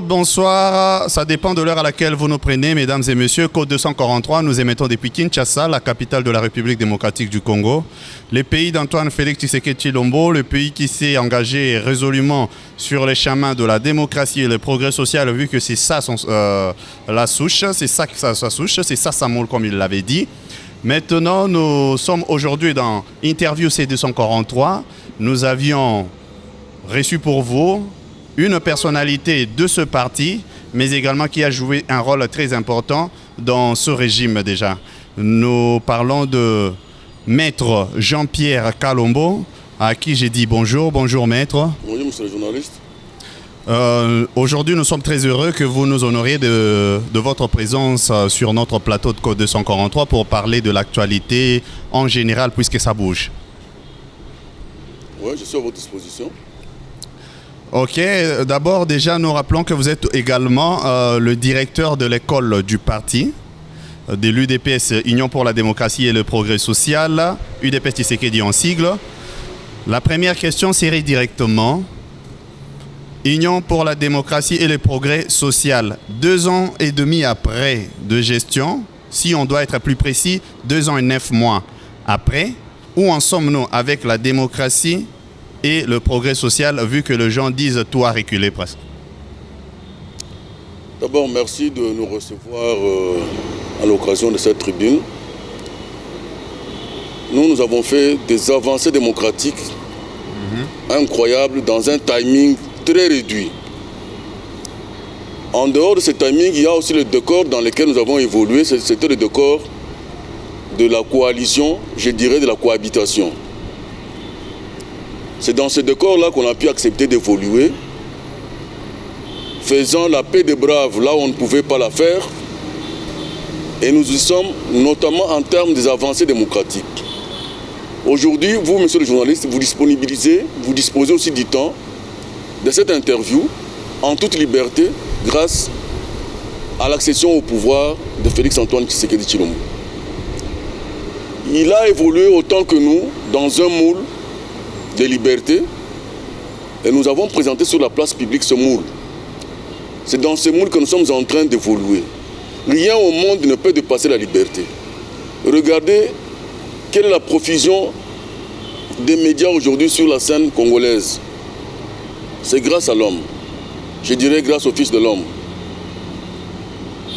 bonsoir. Ça dépend de l'heure à laquelle vous nous prenez, mesdames et messieurs. Code 243, nous émettons depuis Kinshasa, la capitale de la République démocratique du Congo. Le pays d'Antoine Félix Tshisekedi Tshilombo, le pays qui s'est engagé résolument sur les chemins de la démocratie et le progrès social, vu que c'est ça la souche, c'est ça sa souche, c'est ça sa moule, comme il l'avait dit. Maintenant, nous sommes aujourd'hui dans Interview C243. Nous avions reçu pour vous une personnalité de ce parti, mais également qui a joué un rôle très important dans ce régime déjà. Nous parlons de Maître Jean-Pierre Kalombo, à qui j'ai dit bonjour. Bonjour Maître. Bonjour monsieur le journaliste. Aujourd'hui, nous sommes très heureux que vous nous honoriez de votre présence sur notre plateau de Code 243 pour parler de l'actualité en général, puisque ça bouge. Oui, je suis à votre disposition. Ok, d'abord déjà nous rappelons que vous êtes également le directeur de l'école du parti, de l'UDPS, Union pour la démocratie et le progrès social, UDPS Tshisekedi en sigle. La première question serait directement, Union pour la démocratie et le progrès social, 2 ans et demi après de gestion, si on doit être plus précis, 2 ans et 9 mois après, où en sommes-nous avec la démocratie et le progrès social, vu que les gens disent tout a reculé presque? D'abord, merci de nous recevoir à l'occasion de cette tribune. Nous avons fait des avancées démocratiques incroyables dans un timing très réduit. En dehors de ce timing, il y a aussi le décor dans lequel nous avons évolué. C'était le décor de la coalition, je dirais de la cohabitation. C'est dans ce décor-là qu'on a pu accepter d'évoluer, faisant la paix des braves là où on ne pouvait pas la faire, et nous y sommes notamment en termes des avancées démocratiques. Aujourd'hui, vous, monsieur le journaliste, vous disposez aussi du temps de cette interview en toute liberté grâce à l'accession au pouvoir de Félix-Antoine Tshisekedi Tshilombo. Il a évolué autant que nous dans un moule de liberté, et nous avons présenté sur la place publique ce moule. C'est dans ce moule que nous sommes en train d'évoluer. Rien au monde ne peut dépasser la liberté. Regardez quelle est la profusion des médias aujourd'hui sur la scène congolaise. C'est grâce à l'homme. Je dirais grâce au Fils de l'homme.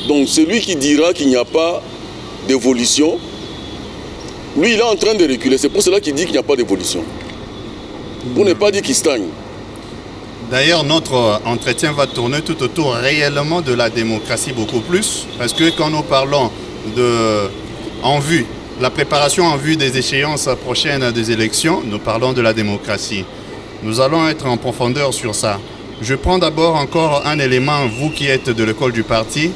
Donc celui qui dira qu'il n'y a pas d'évolution, lui il est en train de reculer. C'est pour cela qu'il dit qu'il n'y a pas d'évolution. Pour ne pas dire qu'il stagne. D'ailleurs, notre entretien va tourner tout autour réellement de la démocratie beaucoup plus, parce que quand nous parlons la préparation en vue des échéances prochaines des élections, nous parlons de la démocratie. Nous allons être en profondeur sur ça. Je prends d'abord encore un élément, vous qui êtes de l'école du parti.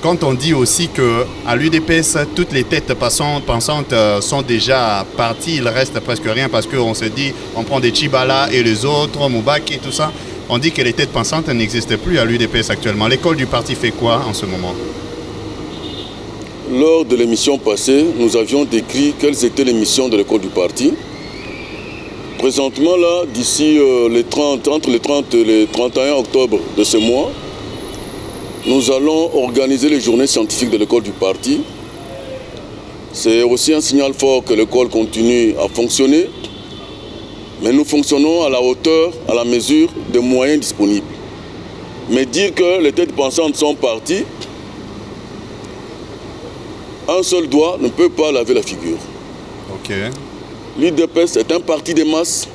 Quand on dit aussi qu'à l'UDPS, toutes les têtes pensantes sont déjà parties, il reste presque rien parce qu'on se dit, on prend des Tchibala et les autres, Moubak et tout ça. On dit que les têtes pensantes n'existent plus à l'UDPS actuellement. L'école du parti fait quoi en ce moment? Lors de l'émission passée, nous avions décrit quelles étaient les missions de l'école du parti. Présentement, là, d'ici entre le 30 et le 31 octobre de ce mois, nous allons organiser les journées scientifiques de l'école du parti. C'est aussi un signal fort que l'école continue à fonctionner, mais nous fonctionnons à la hauteur, à la mesure des moyens disponibles. Mais dire que les têtes pensantes sont parties, un seul doigt ne peut pas laver la figure. Ok. L'UDPS est un parti des masses.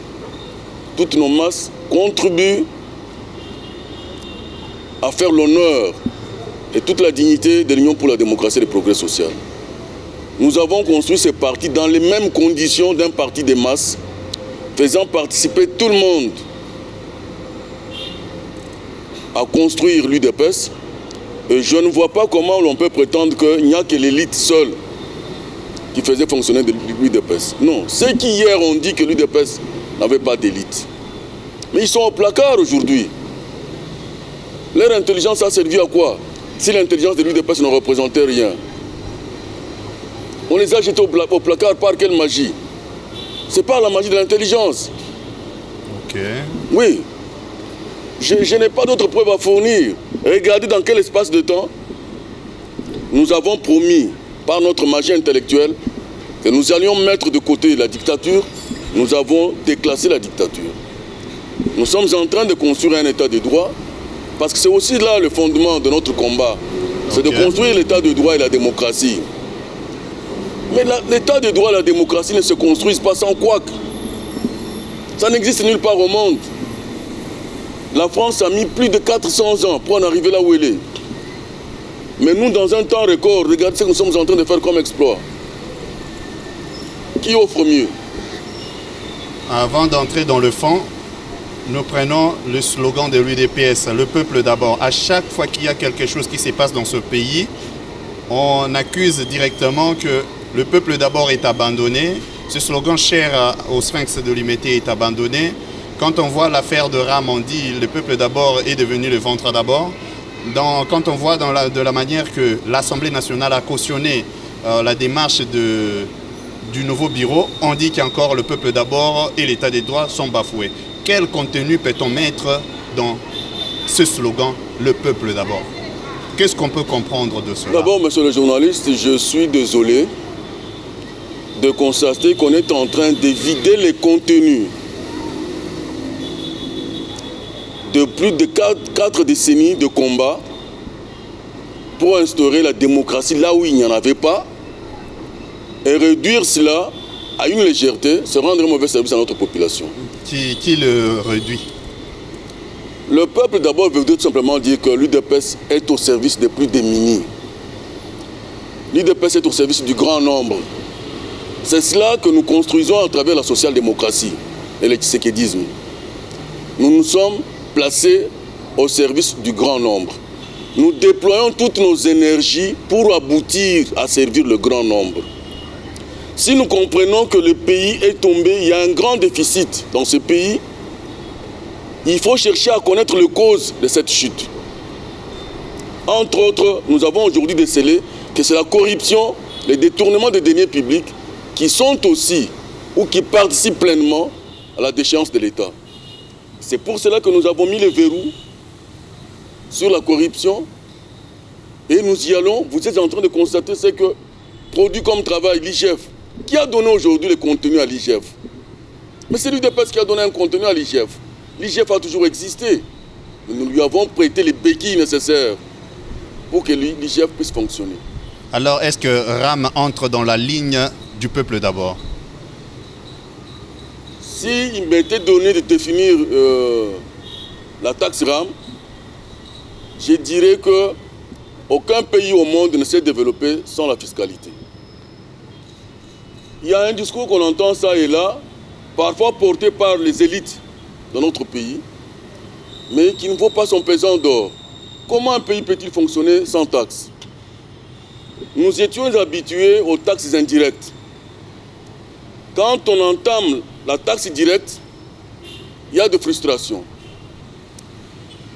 Toutes nos masses contribuent à faire l'honneur et toute la dignité de l'Union pour la démocratie et le progrès social. Nous avons construit ce parti dans les mêmes conditions d'un parti des masses, faisant participer tout le monde à construire l'UDPS. Et je ne vois pas comment l'on peut prétendre qu'il n'y a que l'élite seule qui faisait fonctionner l'UDPS. Non, ceux qui hier ont dit que l'UDPS n'avait pas d'élite. Mais ils sont au placard aujourd'hui. Leur intelligence a servi à quoi? Si l'intelligence de l'UDPS ne représentait rien. On les a jetés au placard par quelle magie? C'est par la magie de l'intelligence. Ok. Oui. Je n'ai pas d'autres preuves à fournir. Regardez dans quel espace de temps nous avons promis par notre magie intellectuelle que nous allions mettre de côté la dictature. Nous avons déclassé la dictature. Nous sommes en train de construire un état de droit parce que c'est aussi là le fondement de notre combat. C'est de construire l'état de droit et la démocratie. Mais l'état de droit et la démocratie ne se construisent pas sans couac. Ça n'existe nulle part au monde. La France a mis plus de 400 ans pour en arriver là où elle est. Mais nous, dans un temps record, regardez ce que nous sommes en train de faire comme exploit. Qui offre mieux? Avant d'entrer dans le fond, nous prenons le slogan de l'UDPS, le peuple d'abord. À chaque fois qu'il y a quelque chose qui se passe dans ce pays, on accuse directement que le peuple d'abord est abandonné. Ce slogan cher au Sphinx de l'Humanité est abandonné. Quand on voit l'affaire de Ram, on dit le peuple d'abord est devenu le ventre d'abord. Quand on voit de la manière que l'Assemblée nationale a cautionné la démarche du nouveau bureau, on dit qu'encore le peuple d'abord et l'état des droits sont bafoués. Quel contenu peut-on mettre dans ce slogan, le peuple d'abord? Qu'est-ce qu'on peut comprendre de cela? D'abord, monsieur le journaliste, je suis désolé de constater qu'on est en train de vider les contenus de plus de 4 décennies de combat pour instaurer la démocratie là où il n'y en avait pas et réduire cela à une légèreté, c'est rendre un mauvais service à notre population. Qui le réduit? Le peuple d'abord veut tout simplement dire que l'UDPS est au service des plus démunis. L'UDPS est au service du grand nombre. C'est cela que nous construisons à travers la social-démocratie et le tshisekidisme. Nous nous sommes placés au service du grand nombre. Nous déployons toutes nos énergies pour aboutir à servir le grand nombre. Si nous comprenons que le pays est tombé, il y a un grand déficit dans ce pays, il faut chercher à connaître les causes de cette chute. Entre autres, nous avons aujourd'hui décelé que c'est la corruption, les détournements des deniers publics qui sont aussi ou qui participent pleinement à la déchéance de l'État. C'est pour cela que nous avons mis le verrou sur la corruption et nous y allons. Vous êtes en train de constater ce que produit comme travail l'IGF. Qui a donné aujourd'hui le contenu à l'IGF? Mais c'est l'UDPS qui a donné un contenu à l'IGF. L'IGF a toujours existé. Nous lui avons prêté les béquilles nécessaires pour que l'IGF puisse fonctionner. Alors, est-ce que RAM entre dans la ligne du peuple d'abord? S'il m'était donné de définir la taxe RAM, je dirais qu'aucun pays au monde ne s'est développé sans la fiscalité. Il y a un discours qu'on entend ça et là, parfois porté par les élites de notre pays, mais qui ne vaut pas son pesant d'or. Comment un pays peut-il fonctionner sans taxes? Nous étions habitués aux taxes indirectes. Quand on entame la taxe directe, il y a de frustration.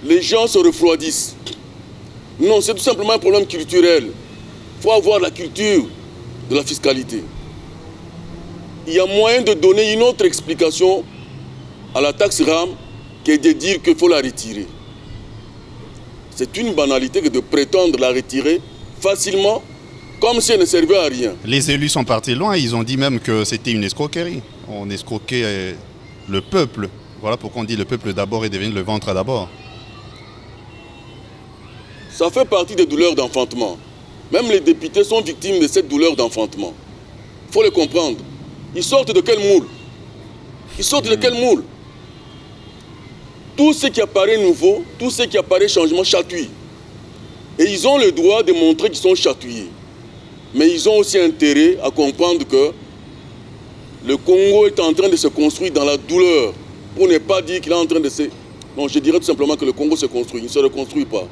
Les gens se refroidissent. Non, c'est tout simplement un problème culturel. Il faut avoir la culture de la fiscalité. Il y a moyen de donner une autre explication à la taxe RAM que de dire qu'il faut la retirer. C'est une banalité que de prétendre la retirer facilement comme si elle ne servait à rien. Les élus sont partis loin, ils ont dit même que c'était une escroquerie. On escroquait le peuple. Voilà pourquoi on dit le peuple d'abord est devenu le ventre d'abord. Ça fait partie des douleurs d'enfantement. Même les députés sont victimes de cette douleur d'enfantement. Il faut le comprendre. Ils sortent de quel moule? Ils sortent de quel moule? Tout ce qui apparaît nouveau, tout ce qui apparaît changement chatouille. Et ils ont le droit de montrer qu'ils sont chatouillés. Mais ils ont aussi intérêt à comprendre que le Congo est en train de se construire dans la douleur. Pour ne pas dire qu'il est en train de se... Non, je dirais tout simplement que le Congo se construit. Il ne se reconstruit pas.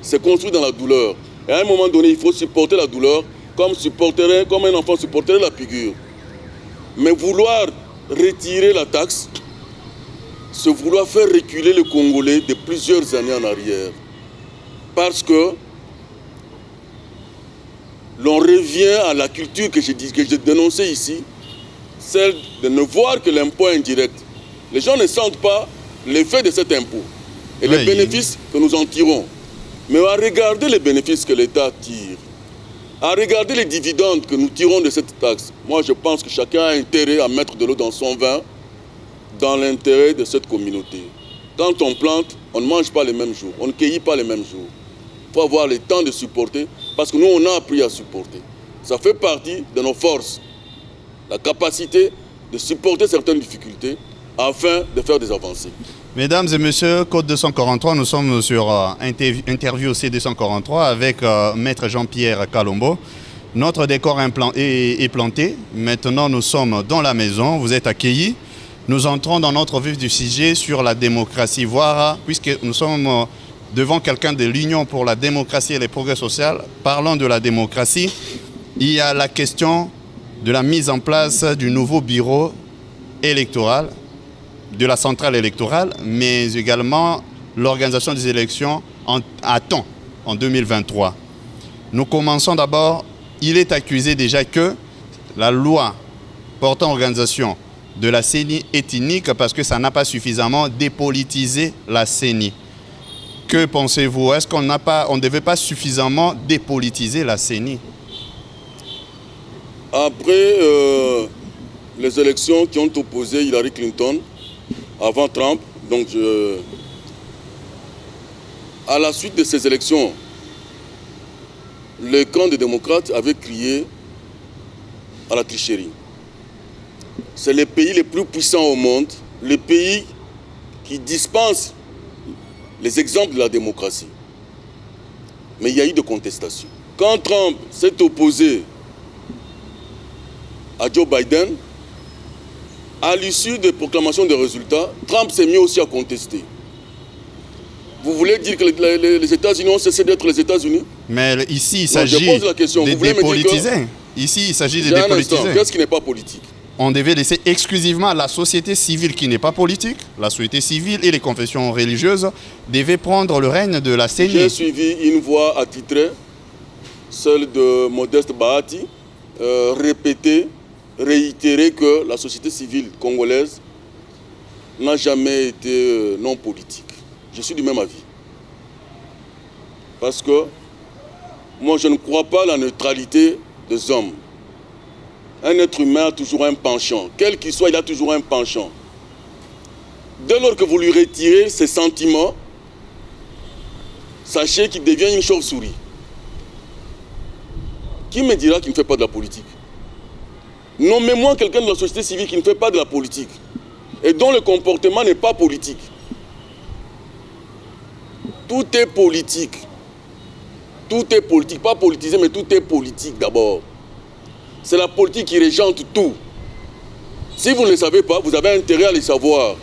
Il se construit dans la douleur. Et à un moment donné, il faut supporter la douleur comme un enfant supporterait la figure. Mais vouloir retirer la taxe, c'est vouloir faire reculer le Congolais de plusieurs années en arrière. Parce que l'on revient à la culture que j'ai dénoncée ici, celle de ne voir que l'impôt indirect. Les gens ne sentent pas l'effet de cet impôt. et les bénéfices que nous en tirons. Mais à regarder les bénéfices que l'État tire, à regarder les dividendes que nous tirons de cette taxe, moi je pense que chacun a intérêt à mettre de l'eau dans son vin dans l'intérêt de cette communauté. Quand on plante, on ne mange pas les mêmes jours, on ne cueillit pas les mêmes jours. Il faut avoir le temps de supporter, parce que nous, on a appris à supporter. Ça fait partie de nos forces, la capacité de supporter certaines difficultés afin de faire des avancées. Mesdames et messieurs, Code 243, nous sommes sur interview C243 avec Maître Jean-Pierre Kalombo. Notre décor est planté. Maintenant, nous sommes dans la maison. Vous êtes accueillis. Nous entrons dans notre vif du sujet sur la démocratie, voire, puisque nous sommes devant quelqu'un de l'Union pour la démocratie et les progrès sociaux, parlant de la démocratie, il y a la question de la mise en place du nouveau bureau électoral, de la centrale électorale, mais également l'organisation des élections à temps, en 2023. Nous commençons d'abord, il est accusé déjà que la loi portant organisation de la CENI est inique parce que ça n'a pas suffisamment dépolitisé la CENI. Que pensez-vous? Est-ce qu'on ne devait pas suffisamment dépolitiser la CENI? Après les élections qui ont opposé Hillary Clinton avant Trump, donc à la suite de ces élections, le camp des démocrates avait crié à la tricherie. C'est les pays les plus puissants au monde, les pays qui dispensent les exemples de la démocratie. Mais il y a eu des contestations. Quand Trump s'est opposé à Joe Biden, à l'issue des proclamations de résultats, Trump s'est mis aussi à contester. Vous voulez dire que les États-Unis ont cessé d'être les États-Unis? Mais ici, il s'agit de dépolitiser. Ici, il s'agit de dépolitiser. Qu'est-ce qui n'est pas politique? On devait laisser exclusivement la société civile qui n'est pas politique. La société civile et les confessions religieuses devaient prendre le règne de la CENI. J'ai suivi une voix attitrée, celle de Modeste Bahati, répéter, réitérer que la société civile congolaise n'a jamais été non politique. Je suis du même avis. Parce que moi, je ne crois pas à la neutralité des hommes. Un être humain a toujours un penchant. Quel qu'il soit, il a toujours un penchant. Dès lors que vous lui retirez ses sentiments, sachez qu'il devient une chauve-souris. Qui me dira qu'il ne fait pas de la politique? Nommez-moi quelqu'un de la société civile qui ne fait pas de la politique et dont le comportement n'est pas politique. Tout est politique. Tout est politique. Pas politisé, mais tout est politique d'abord. C'est la politique qui régente tout. Si vous ne le savez pas, vous avez intérêt à le savoir.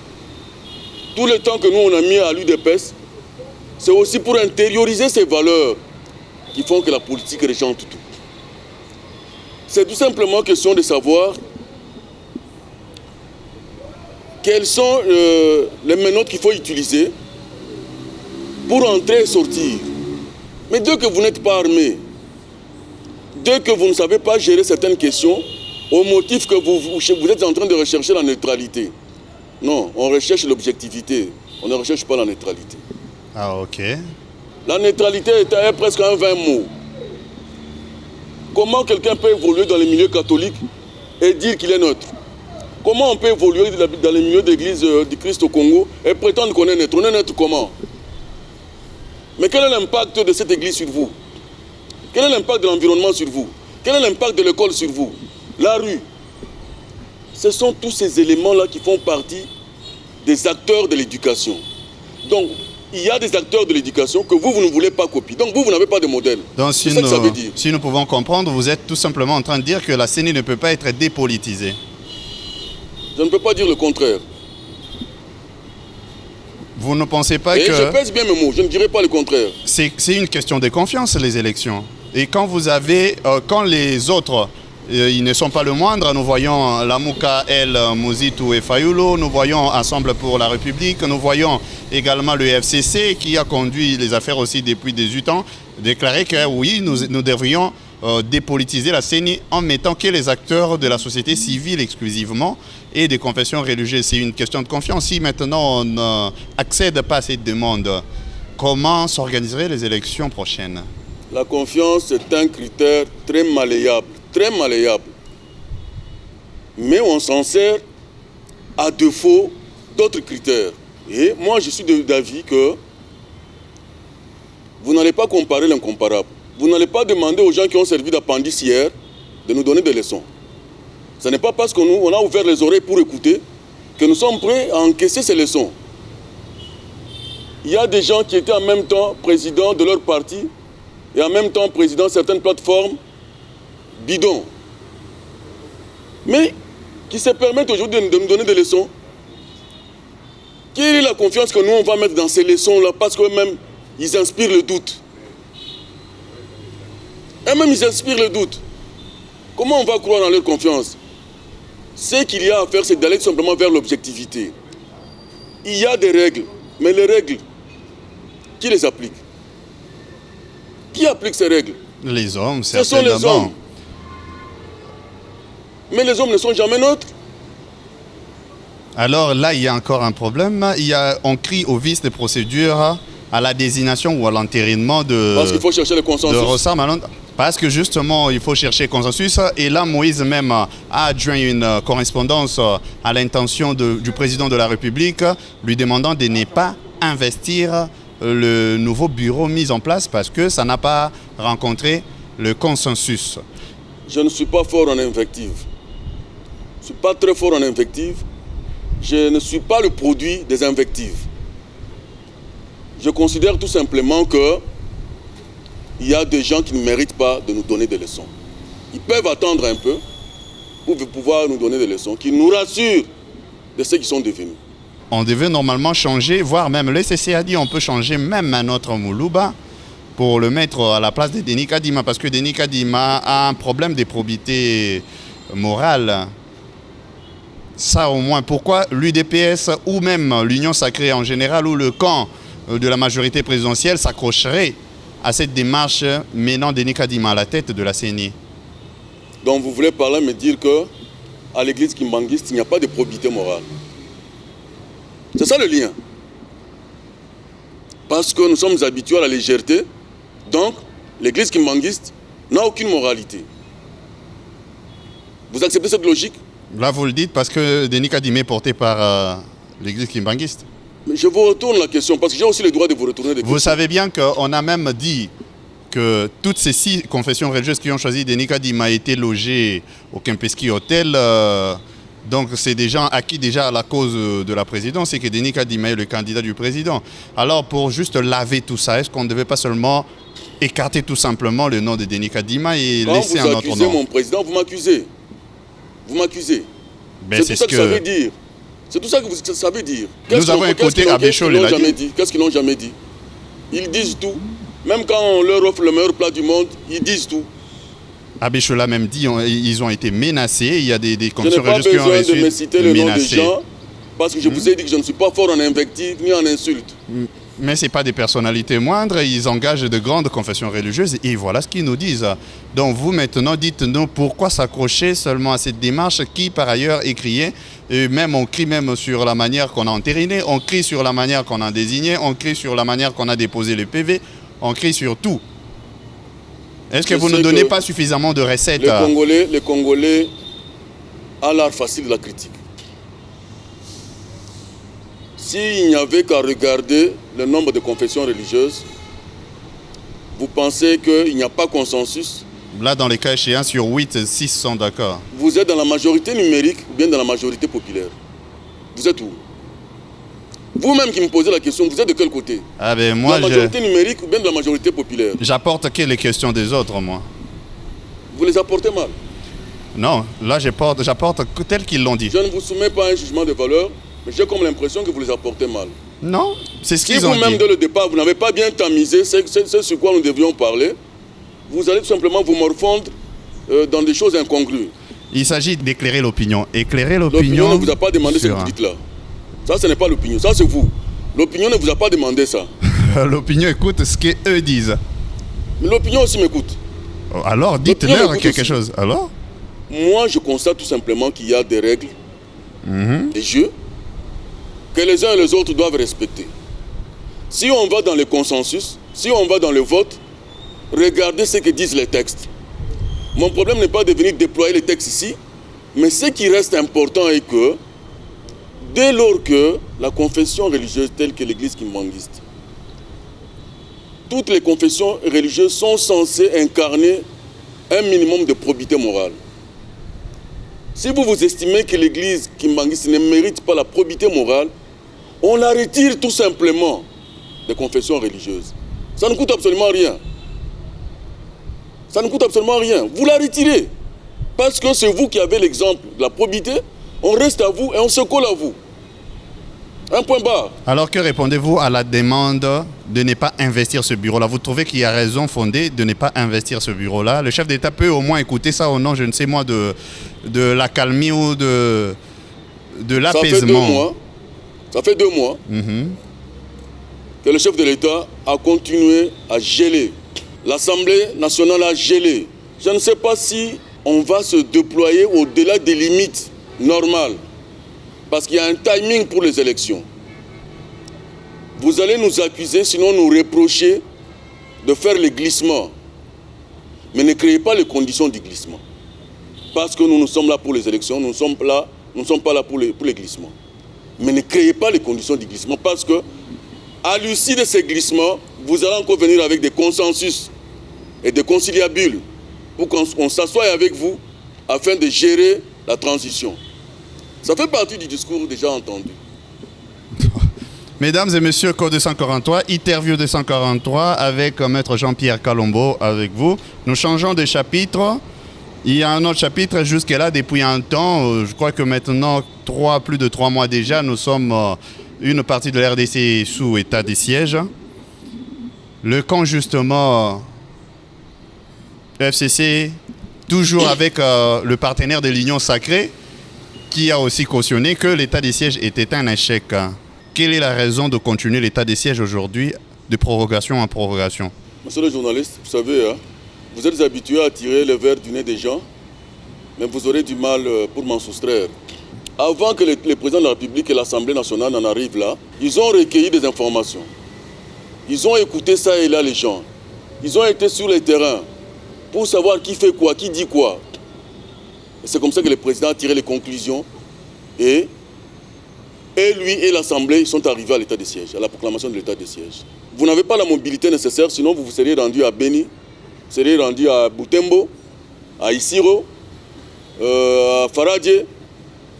Tout le temps que nous on a mis à l'UDPS, c'est aussi pour intérioriser ces valeurs qui font que la politique régente tout. C'est tout simplement question de savoir quelles sont les méthodes qu'il faut utiliser pour entrer et sortir. Mais dès que vous n'êtes pas armé, dès que vous ne savez pas gérer certaines questions, au motif que vous êtes en train de rechercher la neutralité. Non, on recherche l'objectivité, on ne recherche pas la neutralité. Ah, ok. La neutralité est presque un vain mot. Comment quelqu'un peut évoluer dans les milieux catholiques et dire qu'il est neutre? Comment on peut évoluer dans les milieux d'église du Christ au Congo et prétendre qu'on est neutre? On est neutre comment? Mais quel est l'impact de cette église sur vous? Quel est l'impact de l'environnement sur vous? Quel est l'impact de l'école sur vous? La rue. Ce sont tous ces éléments-là qui font partie des acteurs de l'éducation. Donc, il y a des acteurs de l'éducation que vous ne voulez pas copier. Donc, vous n'avez pas de modèle. Donc, c'est ça que ça veut dire. Si nous pouvons comprendre, vous êtes tout simplement en train de dire que la CENI ne peut pas être dépolitisée. Je ne peux pas dire le contraire. Vous ne pensez pas Et que... je pèse bien mes mots, je ne dirai pas le contraire. C'est une question de confiance, les élections. Et quand vous avez... quand les autres... ils ne sont pas le moindre. Nous voyons Lamouka El Mouzitou et Fayoulo, nous voyons Ensemble pour la République, nous voyons également le FCC qui a conduit les affaires aussi depuis 18 ans, déclarer que oui, nous devrions dépolitiser la CENI en mettant que les acteurs de la société civile exclusivement et des confessions religieuses. C'est une question de confiance. Si maintenant on n'accède pas à cette demande, comment s'organiseraient les élections prochaines? La confiance est un critère très malléable, mais on s'en sert à défaut d'autres critères. Et moi, je suis d'avis que vous n'allez pas comparer l'incomparable. Vous n'allez pas demander aux gens qui ont servi d'appendice hier de nous donner des leçons. Ce n'est pas parce qu'on a ouvert les oreilles pour écouter que nous sommes prêts à encaisser ces leçons. Il y a des gens qui étaient en même temps présidents de leur parti et en même temps présidents de certaines plateformes bidons. Mais qui se permettent aujourd'hui de nous donner des leçons. Quelle est la confiance que nous on va mettre dans ces leçons-là parce qu'eux-mêmes, ils inspirent le doute. Eux-mêmes, ils inspirent le doute. Comment on va croire dans leur confiance? Ce qu'il y a à faire, c'est d'aller simplement vers l'objectivité. Il y a des règles, mais les règles, qui les applique? Qui applique ces règles? Les hommes, ce sont les hommes. Mais les hommes ne sont jamais neutres. Alors là, il y a encore un problème. On crie au vice de procédure à la désignation ou à l'entérinement de... Parce qu'il faut chercher le consensus. Parce que justement, il faut chercher consensus. Et là, Moïse même a adjoint une correspondance à l'intention du président de la République, lui demandant de ne pas investir le nouveau bureau mis en place parce que ça n'a pas rencontré le consensus. Je ne suis pas fort en invective. Je ne suis pas très fort en invective. Je ne suis pas le produit des invectives. Je considère tout simplement que il y a des gens qui ne méritent pas de nous donner des leçons. Ils peuvent attendre un peu pour pouvoir nous donner des leçons qui nous rassurent de ce qu'ils sont devenus. On devait normalement changer, voire même le CC a dit on peut changer même un autre Moulouba pour le mettre à la place de Denis Kadima parce que Denis Kadima a un problème de probité morale. Ça au moins, pourquoi l'UDPS ou même l'Union sacrée en général ou le camp de la majorité présidentielle s'accrocherait à cette démarche menant Denis Kadima à la tête de la CENI? Donc vous voulez par là me dire qu'à l'église kimbanguiste, il n'y a pas de probité morale. C'est ça le lien. Parce que nous sommes habitués à la légèreté, donc l'église kimbanguiste n'a aucune moralité. Vous acceptez cette logique? Là, vous le dites parce que Denis Kadima est porté par l'église kimbanguiste. Mais je vous retourne la question parce que j'ai aussi le droit de vous retourner des questions. Vous savez bien qu'on a même dit que toutes ces 6 confessions religieuses qui ont choisi Denis Kadima été logées au Kempinski Hotel. Donc c'est des gens acquis déjà à la cause de la présidence et que Denis Kadima est le candidat du président. Alors pour juste laver tout ça, est-ce qu'on ne devait pas seulement écarter tout simplement le nom de Denis Kadima et laisser un autre nom? Quand vous accusez mon président, vous m'accusez. Vous m'accusez. C'est tout ça que ça veut dire. C'est tout ça que ça veut dire. Nous avons écouté Abéchol, il a dit. Qu'est-ce qu'ils n'ont jamais dit? Ils disent tout. Même quand on leur offre le meilleur plat du monde, ils disent tout. Abéchol a même dit ils ont été menacés. Il y a des confessions religieuses qui ont reçu. Je n'ai pas besoin de me citer le nom des gens parce que je vous ai dit que je ne suis pas fort en invective ni en insulte. Mais ce n'est pas des personnalités moindres, ils engagent de grandes confessions religieuses et voilà ce qu'ils nous disent. Donc vous maintenant dites-nous pourquoi s'accrocher seulement à cette démarche qui par ailleurs est criée. Et même on crie même sur la manière qu'on a entériné, on crie sur la manière qu'on a désigné, on crie sur la manière qu'on a déposé le PV, on crie sur tout. Est-ce que vous ne donnez pas suffisamment de recettes? Les Congolais ont l'art facile de la critique. S'il n'y avait qu'à regarder le nombre de confessions religieuses, vous pensez qu'il n'y a pas consensus? Là, dans les cas échéants, sur 8, 6 sont d'accord. Vous êtes dans la majorité numérique ou bien dans la majorité populaire? Vous êtes où? Vous-même qui me posez la question, vous êtes de quel côté? Moi, de la majorité numérique ou bien de la majorité populaire? J'apporte que les questions des autres, moi. Vous les apportez mal? Non, là j'apporte tel qu'ils l'ont dit. Je ne vous soumets pas à un jugement de valeur, mais j'ai comme l'impression que vous les apportez mal. Non, c'est ce qu'ils ont dit. Si vous-même, dès le départ, vous n'avez pas bien tamisé, c'est sur quoi nous devions parler, vous allez tout simplement vous morfondre dans des choses incongrues. Il s'agit d'éclairer l'opinion. Éclairer l'opinion... L'opinion ne vous a pas demandé ce que vous dites là. Ça, ce n'est pas l'opinion, ça c'est vous. L'opinion ne vous a pas demandé ça. L'opinion écoute ce qu'eux disent. Mais l'opinion aussi m'écoute. Alors, dites-leur quelque chose. Alors? Moi, je constate tout simplement qu'il y a des règles, des jeux, que les uns et les autres doivent respecter. Si on va dans le consensus, si on va dans le vote, regardez ce que disent les textes. Mon problème n'est pas de venir déployer les textes ici, mais ce qui reste important est que, dès lors que la confession religieuse telle que l'église kimbanguiste, toutes les confessions religieuses sont censées incarner un minimum de probité morale. Si vous estimez que l'église kimbanguiste ne mérite pas la probité morale, on la retire tout simplement des confessions religieuses. Ça ne coûte absolument rien. Ça ne coûte absolument rien. Vous la retirez. Parce que c'est vous qui avez l'exemple de la probité, on reste à vous et on se colle à vous. Un point barre. Alors que répondez-vous à la demande de ne pas investir ce bureau-là? Vous trouvez qu'il y a raison fondée de ne pas investir ce bureau-là? Le chef d'État peut au moins écouter ça au nom, je ne sais moi, de l'accalmie ou de l'apaisement. Ça fait 2 mois que le chef de l'État a continué à geler. L'Assemblée nationale a gelé. Je ne sais pas si on va se déployer au-delà des limites normales. Parce qu'il y a un timing pour les élections. Vous allez nous accuser, sinon nous reprocher de faire les glissements. Mais ne créez pas les conditions du glissement. Parce que nous sommes là pour les élections, nous ne sommes pas là pour les glissements. Mais ne créez pas les conditions du glissement. Parce que, à l'issue de ces glissements, vous allez encore venir avec des consensus et des conciliabules pour qu'on s'assoie avec vous afin de gérer la transition. Ça fait partie du discours déjà entendu. Mesdames et messieurs, Code 243, Interview 243 avec Maître Jean-Pierre Kalombo avec vous. Nous changeons de chapitre. Il y a un autre chapitre jusque-là depuis un temps. Je crois que maintenant, plus de 3 mois déjà, nous sommes une partie de la RDC sous état de siège. Le camp justement FCC, toujours avec le partenaire de l'Union Sacrée, qui a aussi cautionné que l'état de siège était un échec. Quelle est la raison de continuer l'état de siège aujourd'hui, de prorogation en prorogation? Monsieur le journaliste, vous savez, vous êtes habitué à tirer le verre du nez des gens, mais vous aurez du mal pour m'en soustraire. Avant que le président de la République et l'Assemblée nationale n'en arrivent là, ils ont recueilli des informations. Ils ont écouté ça et là les gens. Ils ont été sur le terrain pour savoir qui fait quoi, qui dit quoi. C'est comme ça que le président a tiré les conclusions et lui et l'Assemblée ils sont arrivés à l'état de siège, à la proclamation de l'état de siège. Vous n'avez pas la mobilité nécessaire, sinon vous vous seriez rendu à Beni, vous seriez rendu à Butembo, à Isiro, à Faradje,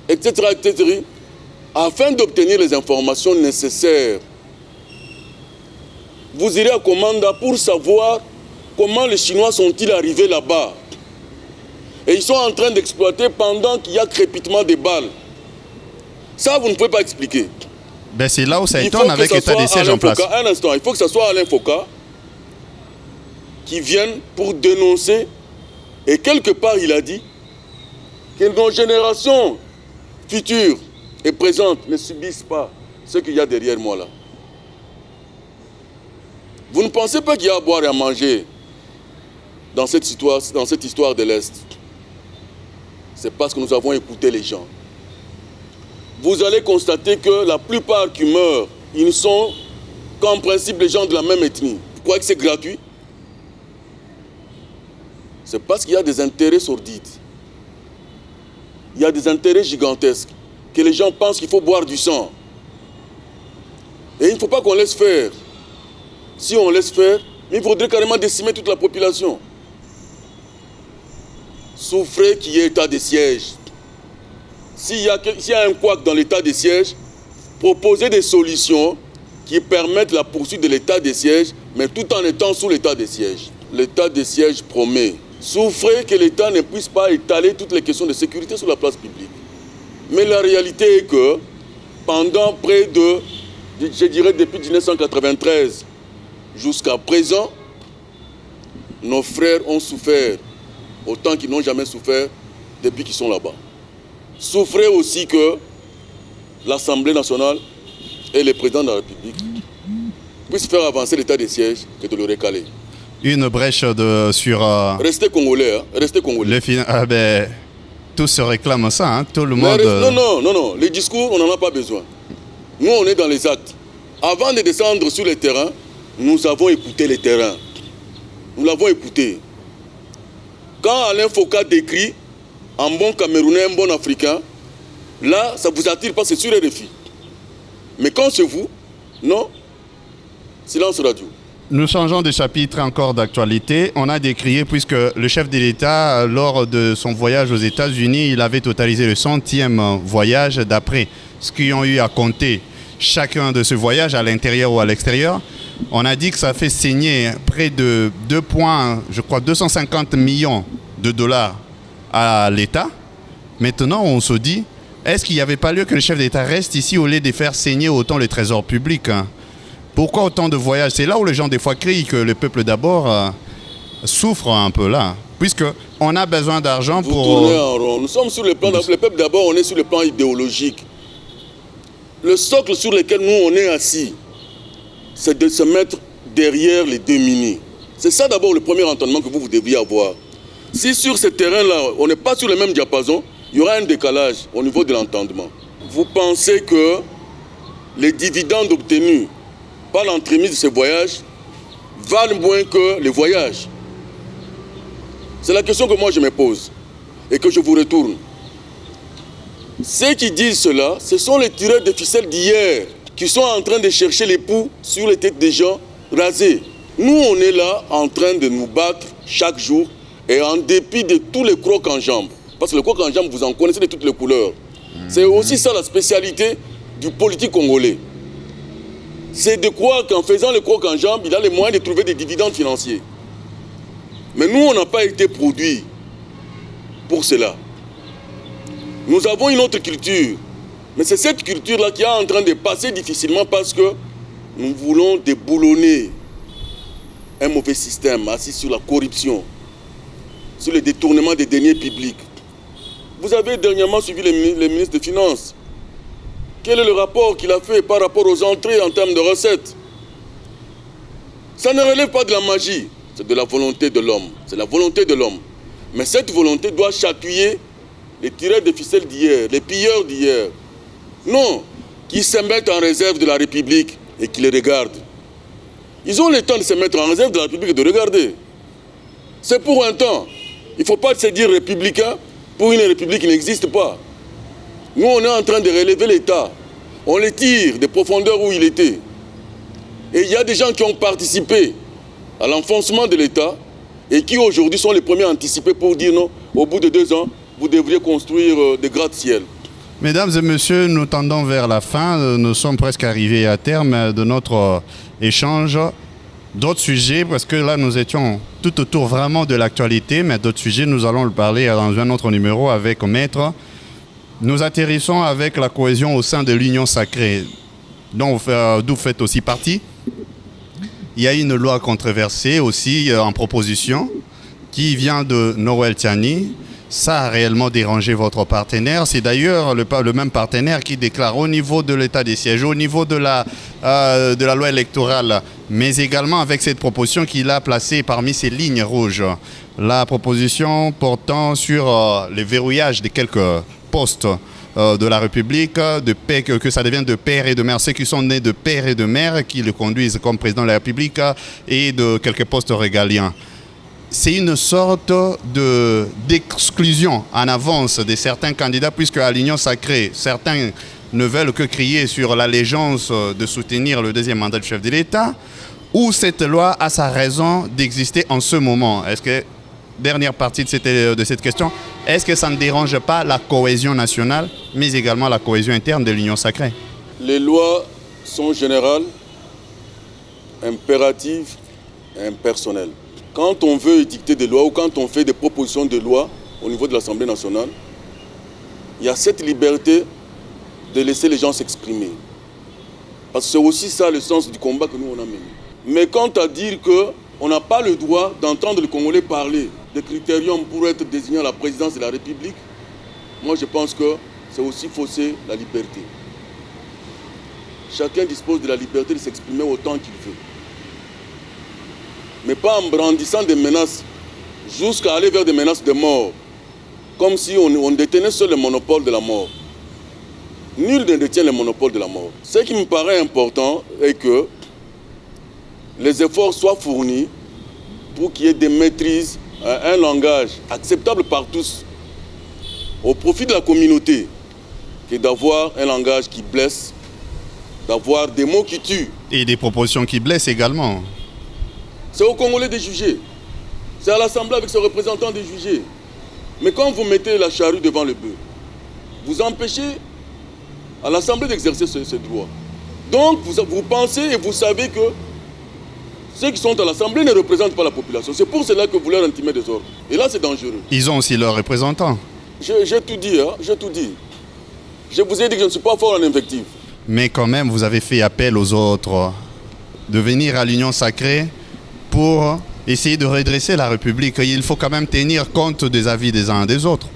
etc., afin d'obtenir les informations nécessaires. Vous irez à Komanda pour savoir comment les Chinois sont-ils arrivés là-bas. Et ils sont en train d'exploiter pendant qu'il y a crépitement des balles. Ça, vous ne pouvez pas expliquer. Ben c'est là où ça étonne avec l'état des sièges en place. Un instant, il faut que ce soit Alain Foka qui vienne pour dénoncer. Et quelque part, il a dit que nos générations futures et présentes ne subissent pas ce qu'il y a derrière moi là. Vous ne pensez pas qu'il y a à boire et à manger dans cette histoire de l'Est? C'est parce que nous avons écouté les gens. Vous allez constater que la plupart qui meurent, ils ne sont qu'en principe les gens de la même ethnie. Vous croyez que c'est gratuit? C'est parce qu'il y a des intérêts sordides. Il y a des intérêts gigantesques que les gens pensent qu'il faut boire du sang. Et il ne faut pas qu'on laisse faire. Si on laisse faire, il faudrait carrément décimer toute la population. Souffrez qu'il y ait état de siège. S'il y a un couac dans l'état de siège, proposez des solutions qui permettent la poursuite de l'état de siège, mais tout en étant sous l'état de siège. L'état de siège promet. Souffrez que l'État ne puisse pas étaler toutes les questions de sécurité sur la place publique. Mais la réalité est que pendant près de, je dirais depuis 1993 jusqu'à présent, nos frères ont souffert autant qu'ils n'ont jamais souffert depuis qu'ils sont là-bas. Souffrez aussi que l'Assemblée nationale et le président de la République puissent faire avancer l'état de siège que de le recaler. une brèche sur Restez congolais, hein, restez congolais. Tous se réclament ça, hein, tout le Mais monde. Non. Les discours, on n'en a pas besoin. Nous, on est dans les actes. Avant de descendre sur le terrain, nous avons écouté les terrains. Nous l'avons écouté. Quand Alain Foka décrit un bon Camerounais, un bon Africain, là, ça ne vous attire pas, c'est sur RFI. Mais quand c'est vous, non, silence radio. Nous changeons de chapitre encore d'actualité. On a décrié, puisque le chef de l'État, lors de son voyage aux États-Unis, il avait totalisé le 100e voyage d'après ce qu'ils ont eu à compter chacun de ce voyage à l'intérieur ou à l'extérieur. On a dit que ça fait saigner près de 250 millions de dollars à l'État. Maintenant, on se dit, est-ce qu'il n'y avait pas lieu que le chef d'État reste ici au lieu de faire saigner autant le trésor public, hein? Pourquoi autant de voyages? C'est là où les gens des fois crient que le peuple d'abord souffre un peu là. Puisqu'on a besoin d'argent pour... Vous tournez en rond. Nous sommes sur le plan... Le peuple d'abord, on est sur le plan idéologique. Le socle sur lequel nous, on est assis, c'est de se mettre derrière les démunis. C'est ça d'abord le premier entendement que vous deviez avoir. Si sur ce terrain-là, on n'est pas sur le même diapason, il y aura un décalage au niveau de l'entendement. Vous pensez que les dividendes obtenus par l'entremise de ce voyage valent moins que les voyages? C'est la question que moi je me pose et que je vous retourne. Ceux qui disent cela, ce sont les tireurs de ficelles d'hier qui sont en train de chercher les poux sur les têtes des gens rasés. Nous, on est là en train de nous battre chaque jour et en dépit de tous les crocs en jambes. Parce que le croc en jambes, vous en connaissez de toutes les couleurs. C'est aussi ça la spécialité du politique congolais. C'est de croire qu'en faisant le croc en jambe, il a les moyens de trouver des dividendes financiers. Mais nous, on n'a pas été produits pour cela. Nous avons une autre culture. Mais c'est cette culture-là qui est en train de passer difficilement parce que nous voulons déboulonner un mauvais système assis sur la corruption, sur le détournement des deniers publics. Vous avez dernièrement suivi le ministre des Finances. Quel est le rapport qu'il a fait par rapport aux entrées en termes de recettes? Ça ne relève pas de la magie, c'est de la volonté de l'homme. C'est la volonté de l'homme. Mais cette volonté doit chatouiller les tireurs de ficelles d'hier, les pilleurs d'hier. Non, qui se mettent en réserve de la République et qui les regardent. Ils ont le temps de se mettre en réserve de la République et de regarder. C'est pour un temps. Il ne faut pas se dire républicain pour une République qui n'existe pas. Nous, on est en train de relever l'État. On les tire des profondeurs où il était. Et il y a des gens qui ont participé à l'enfoncement de l'État et qui aujourd'hui sont les premiers à anticiper pour dire non, au bout de 2 ans, vous devriez construire des gratte-ciel. Mesdames et messieurs, nous tendons vers la fin. Nous sommes presque arrivés à terme de notre échange. D'autres sujets, parce que là, nous étions tout autour vraiment de l'actualité, mais d'autres sujets, nous allons le parler dans un autre numéro avec Maître. Nous atterrissons avec la cohésion au sein de l'Union sacrée, d'où vous faites aussi partie. Il y a une loi controversée aussi en proposition qui vient de Noël Tiani. Ça a réellement dérangé votre partenaire. C'est d'ailleurs le même partenaire qui déclare au niveau de l'état des sièges, au niveau de la loi électorale, mais également avec cette proposition qu'il a placée parmi ses lignes rouges. La proposition portant sur le verrouillage de quelques postes de la République, que ça devienne de père et de mère, ceux qui sont nés de père et de mère, qui le conduisent comme président de la République, et de quelques postes régaliens. C'est une sorte d'exclusion en avance de certains candidats, puisque à l'Union sacrée, certains ne veulent que crier sur l'allégeance de soutenir le deuxième mandat du chef de l'État, ou cette loi a sa raison d'exister en ce moment. Est-ce que, dernière partie de cette question, est-ce que ça ne dérange pas la cohésion nationale, mais également la cohésion interne de l'Union sacrée? Les lois sont générales, impératives et impersonnelles. Quand on veut édicter des lois ou quand on fait des propositions de loi au niveau de l'Assemblée nationale, il y a cette liberté de laisser les gens s'exprimer. Parce que c'est aussi ça le sens du combat que nous on a mené. Mais quant à dire qu'on n'a pas le droit d'entendre les Congolais parler des critériums pour être désigné à la présidence de la République, moi je pense que c'est aussi fausser la liberté. Chacun dispose de la liberté de s'exprimer autant qu'il veut. mais pas en brandissant des menaces jusqu'à aller vers des menaces de mort, comme si on détenait seul le monopole de la mort. Nul ne détient le monopole de la mort. Ce qui me paraît important est que les efforts soient fournis pour qu'il y ait des maîtrises, un langage acceptable par tous, au profit de la communauté, que d'avoir un langage qui blesse, d'avoir des mots qui tuent. Et des propositions qui blessent également. C'est aux Congolais de juger. C'est à l'Assemblée avec ses représentants de juger. Mais quand vous mettez la charrue devant le bœuf, vous empêchez à l'Assemblée d'exercer ce droit. Donc vous pensez et vous savez que ceux qui sont à l'Assemblée ne représentent pas la population. C'est pour cela que vous leur intimez des ordres. Et là, c'est dangereux. Ils ont aussi leurs représentants. J'ai tout dit, hein, j'ai tout dit. Je vous ai dit que je ne suis pas fort en invective. Mais quand même, vous avez fait appel aux autres de venir à l'Union sacrée pour essayer de redresser la République. Il faut quand même tenir compte des avis des uns et des autres.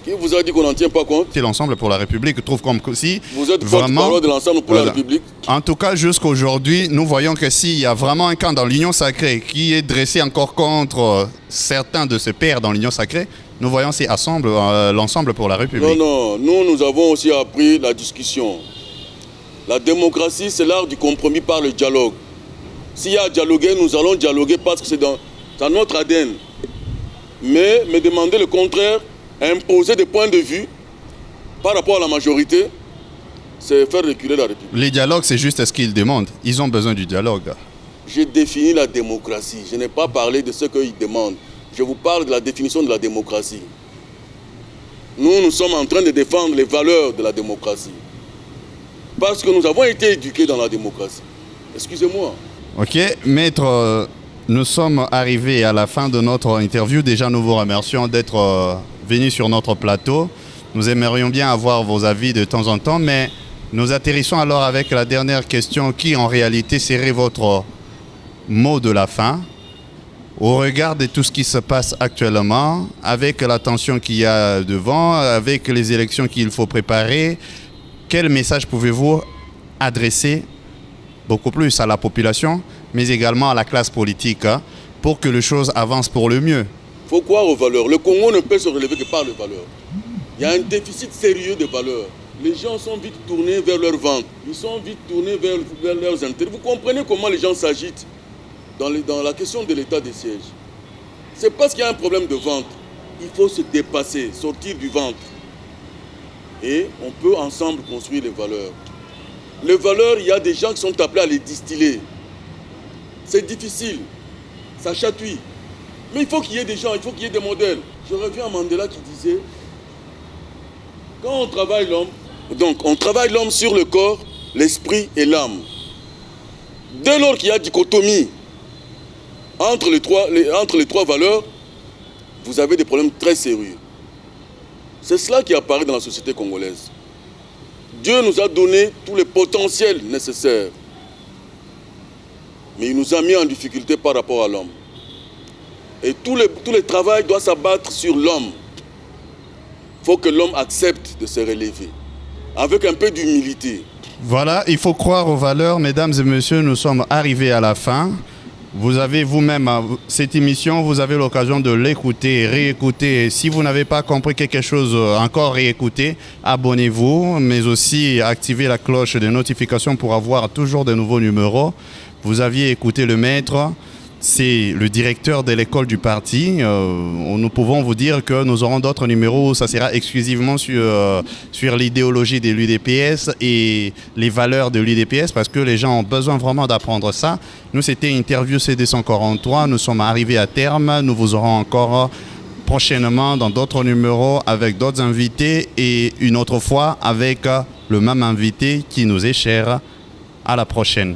Qui vous a dit qu'on n'en tient pas compte? C'est l'ensemble pour la République trouve comme si vous êtes vraiment porte-parole de l'ensemble pour la République. En tout cas, jusqu'aujourd'hui, nous voyons que s'il y a vraiment un camp dans l'Union sacrée qui est dressé encore contre certains de ses pairs dans l'Union sacrée, nous voyons c'est l'ensemble pour la République. Non, nous avons aussi appris la discussion. La démocratie, c'est l'art du compromis par le dialogue. S'il y a à dialoguer, nous allons dialoguer parce que c'est dans notre ADN. Mais me demander le contraire, imposer des points de vue par rapport à la majorité, c'est faire reculer la République. Les dialogues, c'est juste ce qu'ils demandent. Ils ont besoin du dialogue. J'ai défini la démocratie. Je n'ai pas parlé de ce qu'ils demandent. Je vous parle de la définition de la démocratie. Nous sommes en train de défendre les valeurs de la démocratie. Parce que nous avons été éduqués dans la démocratie. Excusez-moi. Ok, maître, nous sommes arrivés à la fin de notre interview. Déjà, nous vous remercions d'être venu sur notre plateau. Nous aimerions bien avoir vos avis de temps en temps, mais nous atterrissons alors avec la dernière question qui, en réalité, serait votre mot de la fin. Au regard de tout ce qui se passe actuellement, avec la tension qu'il y a devant, avec les élections qu'il faut préparer, quel message pouvez-vous adresser beaucoup plus à la population, mais également à la classe politique, pour que les choses avancent pour le mieux? Il faut croire aux valeurs. Le Congo ne peut se relever que par les valeurs. Il y a un déficit sérieux de valeurs. Les gens sont vite tournés vers leur ventre. Ils sont vite tournés vers leurs intérêts. Vous comprenez comment les gens s'agitent dans la question de l'état des sièges. C'est parce qu'il y a un problème de ventre. Il faut se dépasser, sortir du ventre. Et on peut ensemble construire les valeurs. Les valeurs, il y a des gens qui sont appelés à les distiller. C'est difficile, ça chatouille. Mais il faut qu'il y ait des gens, il faut qu'il y ait des modèles. Je reviens à Mandela qui disait, quand on travaille l'homme, donc on travaille l'homme sur le corps, l'esprit et l'âme. Dès lors qu'il y a dichotomie entre les trois valeurs, vous avez des problèmes très sérieux. C'est cela qui apparaît dans la société congolaise. Dieu nous a donné tous les potentiels nécessaires. Mais il nous a mis en difficulté par rapport à l'homme. Et tout le travail doit s'abattre sur l'homme. Il faut que l'homme accepte de se relever, avec un peu d'humilité. Voilà, il faut croire aux valeurs. Mesdames et messieurs, nous sommes arrivés à la fin. Vous avez vous-même cette émission, vous avez l'occasion de l'écouter, réécouter. Si vous n'avez pas compris quelque chose, encore réécoutez, abonnez-vous, mais aussi activez la cloche de notification pour avoir toujours de nouveaux numéros. Vous aviez écouté le maître, c'est le directeur de l'école du parti. Nous pouvons vous dire que nous aurons d'autres numéros où ça sera exclusivement sur l'idéologie de l'UDPS et les valeurs de l'UDPS parce que les gens ont besoin vraiment d'apprendre ça. Nous, c'était Interview CD143. Nous sommes arrivés à terme. Nous vous aurons encore prochainement dans d'autres numéros avec d'autres invités et une autre fois avec le même invité qui nous est cher. À la prochaine.